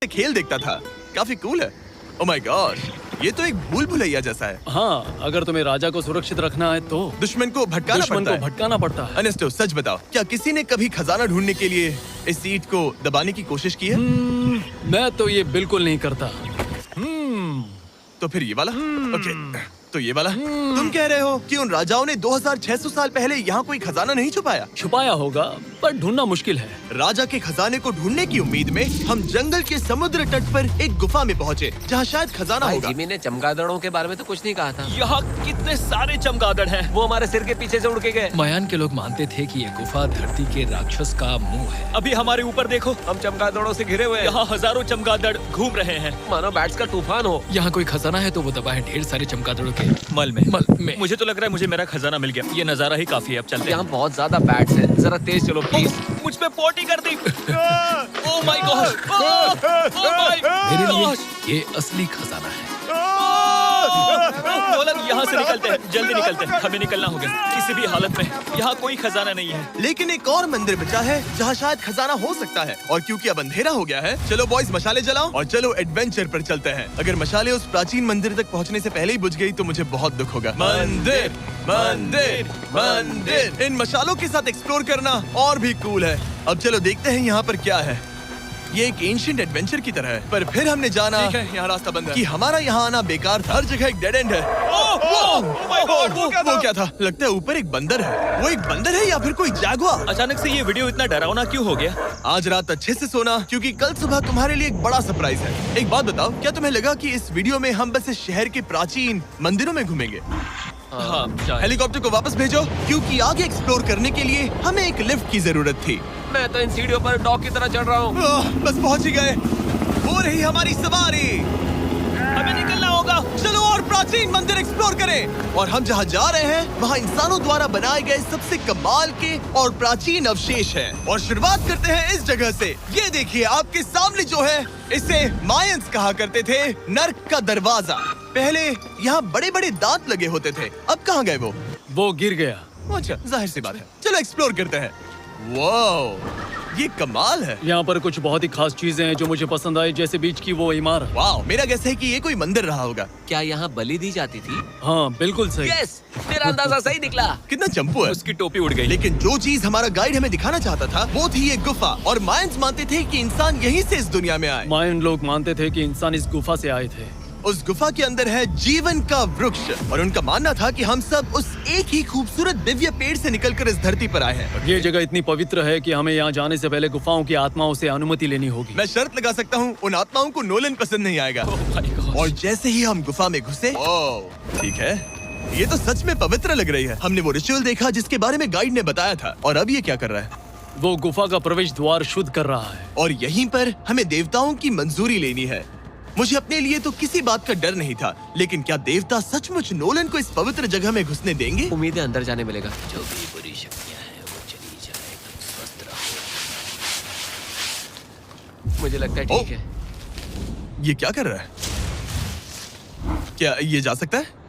खेल देखता था, काफी कूल है। ओह माय गॉड, ये तो एक भूल भुलैया जैसा है। हाँ, अगर तुम्हें राजा को सुरक्षित रखना है तो दुश्मन को भटकाना पड़ता है। है। सच बताओ, क्या किसी ने कभी खजाना ढूंढने के लिए इस सीट को दबाने की कोशिश की है? मैं तो ये बिल्कुल नहीं करता। तो फिर ये वाला? ओके, तो ये वाला? तुम कह रहे हो कि उन राजाओं ने 2600 साल पहले यहाँ कोई खजाना नहीं छुपाया? छुपाया होगा, पर ढूंढना मुश्किल है। राजा के खजाने को ढूंढने की उम्मीद में हम जंगल के समुद्र तट पर एक गुफा में पहुँचे, जहाँ शायद खजाना होगा। जिमी ने चमगादड़ों के बारे में तो कुछ नहीं कहा था। यहाँ कितने सारे चमगादड़ हैं। वो हमारे सिर के पीछे से उड़ के गए। मायान के लोग मानते थे कि ये गुफा धरती के राक्षस का मुंह है। अभी हमारे ऊपर देखो, हम चमगादड़ों से घिरे हुए हैं। यहाँ हजारों चमगादड़ घूम रहे हैं। मानो बैट्स का तूफान हो। यहाँ कोई खजाना है तो वो दबा है ढेर सारे चमगादड़ों के मल में। मुझे तो लग रहा है मुझे मेरा खजाना मिल गया। ये नजारा ही काफी है, अब चलते हैं। यहाँ बहुत ज्यादा बैट्स हैं। जरा तेज चलो प्लीज। मुझ पे पोटी कर दी। ओह माय गॉड, मेरे लिए ये असली खजाना है। नोलन, यहाँ से निकलते हैं, जल्दी निकलते हैं, हमें निकलना होगा किसी भी हालत में। यहाँ कोई खजाना नहीं है। लेकिन एक और मंदिर बचा है जहाँ शायद खजाना हो सकता है, और क्योंकि अब अंधेरा हो गया है, चलो बॉयज मशाले जलाओ और चलो एडवेंचर पर चलते हैं। अगर मशाले उस प्राचीन मंदिर तक पहुँचने से पहले ही बुझ गई तो मुझे बहुत दुख होगा। मंदिर मंदिर मंदिर, इन मशालों के साथ एक्सप्लोर करना और भी कूल है। अब चलो देखते हैं यहाँ पर क्या है। ये एक एंशिएंट एडवेंचर की तरह है, पर फिर हमने जाना यहाँ रास्ता बंद है कि हमारा यहाँ आना बेकार था। हर जगह एक डेड एंड है। वो क्या था? लगता है ऊपर एक बंदर है। वो एक बंदर है या फिर कोई जैगुआर? अचानक से ये वीडियो इतना डरावना क्यों हो गया? आज रात अच्छे से सोना, क्योंकि कल सुबह तुम्हारे लिए एक बड़ा सरप्राइज है। एक बात बताओ, क्या तुम्हें लगा कि इस वीडियो में हम बस इस शहर के प्राचीन मंदिरों में घूमेंगे? हाँ, हेलीकॉप्टर को वापस भेजो, क्योंकि आगे एक्सप्लोर करने के लिए हमें एक लिफ्ट की जरूरत थी। मैं तो इन सीढ़ियों पर डॉग की तरह चढ़ रहा हूँ। बस पहुँच ही गए। हो रही हमारी सवारी, हमें निकलना होगा। चलो और प्राचीन मंदिर एक्सप्लोर करें। और हम जहाँ जा रहे हैं वहाँ इंसानों द्वारा बनाए गए सबसे कमाल के और प्राचीन अवशेष हैं। और शुरुआत करते हैं इस जगह से। ये देखिए आपके सामने जो है, इसे मायंस कहा करते थे नर्क का दरवाजा। पहले यहाँ बड़े बड़े दांत लगे होते थे, अब कहाँ गए वो गिर गया। अच्छा, जाहिर सी बात है। चलो एक्सप्लोर करते हैं। वाओ, ये कमाल है। यहाँ पर कुछ बहुत ही खास चीजें हैं जो मुझे पसंद आई, जैसे बीच की वो इमारत। वाओ, मेरा गैस है कि ये कोई मंदिर रहा होगा। क्या यहाँ बलि दी जाती थी? हाँ, बिल्कुल सही। यस, मेरा अंदाजा सही निकला। कितना चंपू है। उसकी टोपी उड़ गई। लेकिन जो चीज हमारा गाइड हमें दिखाना चाहता था वो थी ये गुफा। और मायंस मानते थे कि इंसान यहीं से इस दुनिया में आए। मायन लोग मानते थे कि इंसान इस गुफा से आए थे। उस गुफा के अंदर है जीवन का वृक्ष, और उनका मानना था कि हम सब उस एक ही खूबसूरत दिव्य पेड़ से निकलकर इस धरती पर आए हैं। ये जगह इतनी पवित्र है कि हमें यहाँ जाने से पहले गुफाओं की आत्माओं से अनुमति लेनी होगी। मैं शर्त लगा सकता हूँ उन आत्माओं को नोलन पसंद नहीं आएगा। और जैसे ही हम गुफा में घुसे, ठीक है, ये तो सच में पवित्र लग रही है। हमने वो रिचुअल देखा जिसके बारे में गाइड ने बताया था। और अब ये क्या कर रहा है? वो गुफा का प्रवेश द्वार शुद्ध कर रहा है। और यहीं पर हमें देवताओं की मंजूरी लेनी है। मुझे अपने लिए तो किसी बात का डर नहीं था, लेकिन क्या देवता सचमुच नोलन को इस पवित्र जगह में घुसने देंगे? उम्मीद है अंदर जाने मिलेगा। जो भी बुरी शक्तियाँ हैं वो चली जाए, स्वस्थ रहो। मुझे लगता है ठीक है। ये क्या कर रहा है? क्या ये जा सकता है?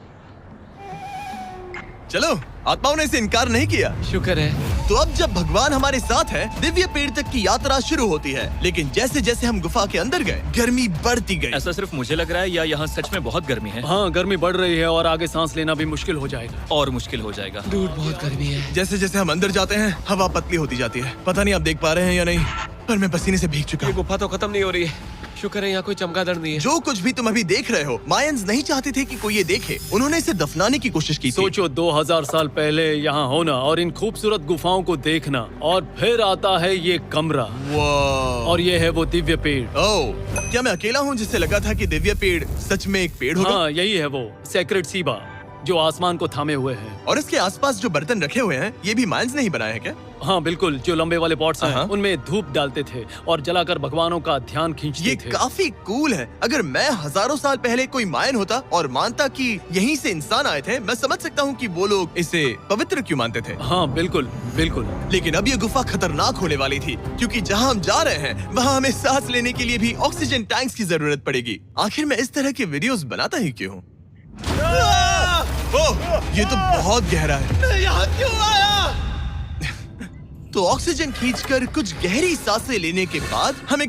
चलो, आत्माओं ने इसे इनकार नहीं किया। शुक्र है। तो अब जब भगवान हमारे साथ है, दिव्य पेड़ तक की यात्रा शुरू होती है। लेकिन जैसे जैसे हम गुफा के अंदर गए, गर्मी बढ़ती गई। ऐसा सिर्फ मुझे लग रहा है या यहाँ सच में बहुत गर्मी है? हाँ, गर्मी बढ़ रही है और आगे सांस लेना भी मुश्किल हो जाएगा। और मुश्किल हो जाएगा। दूर बहुत गर्मी है। जैसे जैसे हम अंदर जाते हैं, हवा पतली होती जाती है। पता नहीं आप देख पा रहे हैं या नहीं, पर मैं पसीने से भीग चुका ये हूँ। गुफा तो खत्म नहीं हो रही है। शुक्र है यहाँ कोई चमगादड़ नहीं है। जो कुछ भी तुम अभी देख रहे हो, मायंस नहीं चाहते थे कि कोई ये देखे। उन्होंने इसे दफनाने की कोशिश की थी। सोचो, 2000 साल पहले यहाँ होना और इन खूबसूरत गुफाओं को देखना, और फिर आता है ये कमरा, वाह। और ये है वो दिव्य पेड़। ओह, क्या मैं अकेला हूँ जिससे लगा था कि दिव्य पेड़ सच में एक पेड़ होगा? हाँ, यही है वो सेक्रेड सीबा जो आसमान को थामे हुए है। और इसके आसपास जो बर्तन रखे हुए हैं, ये भी मायंस ने ही बनाए हैं क्या? हाँ बिल्कुल, जो लंबे वाले पॉट्स हैं, हाँ। उनमें धूप डालते थे और जलाकर भगवानों का ध्यान खींचते ये थे। काफी कूल है। अगर मैं हजारों साल पहले कोई मायन होता और मानता कि यहीं से इंसान आए थे, मैं समझ सकता हूँ कि वो लोग इसे पवित्र क्यों मानते थे। हाँ बिल्कुल बिल्कुल। लेकिन अब ये गुफा खतरनाक होने वाली थी, क्योंकि जहाँ हम जा रहे हैं वहाँ हमें सांस लेने के लिए भी ऑक्सीजन टैंक्स की जरूरत पड़ेगी। आखिर मैं इस तरह के वीडियोस बनाता ही क्यों हूँ? ओह, ये तो बहुत गहरा है। मैं यहाँ क्यों आया? तो ऑक्सीजन खींचकर कुछ गहरी सांसें लेने के बाद हमें